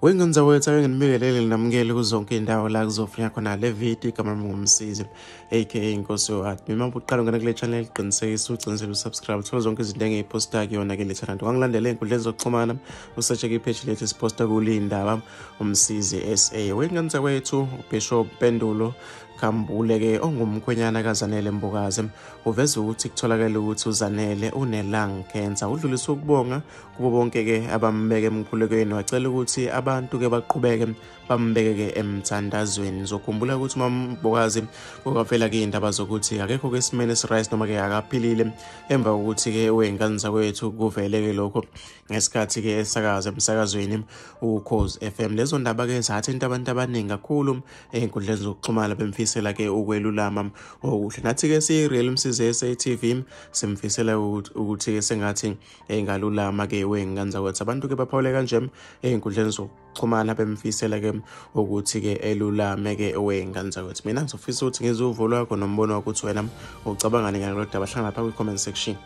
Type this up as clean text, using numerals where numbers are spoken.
Wengenza wethu nginibingelele namukele kuzonke indawo la kuzofunya khona le video igama ngumsizi aka Inkosi yoHeart. Mina uqala ngena kule channel iqinisekisa uqinisele usubscribe thola zonke izinto engiyiposta kuyona ke le channel. Wangilandela einkundleni zokuxhumana usearch ke page lethu siposta kulindaba umsizi SA. Wengenza wethu uBishop Pendulo Khambule ke ongumkhwenyana kaZanele Mbukazi uveza ukuthi kutholakala ukuthi uZanele une-lung cancer. Udlulisa ukubonga kubo bonke ke abambeke emkhulekweni wacela ukuthi abantu ke baqhubeke bambeke ke emthandazweni. Ngizokhumbula ukuthi uMbukazi ukafela ke indaba zokuthi akekho ke esimene esiright noma ke akaphilile emva kokuthi ke wenganza kwethu kuvele ke lokho ngesikhathi ke esakaza emsakazweni uKhozi FM. Lezo ndaba ke zathinta abantu abaningi kakhulu einkundleni zokuxhumana bemfisela ke ukwelulama okuhle. Nathi ke si-Real Msizi SA TV simfisela ukuthi ke sengathi engalulama ke wenganza kwethu. Abantu ke baphawule kanje einkundleni zokuxhumana bemfisela ke ukuthi ke elulame ke wenganza kwethu. Mina ngizofisa ukuthi ngizwe uvo lwakho nombono wakho ukuthi wena ucabangani ngalolu daba. Hlangana lapha kwi-comment section.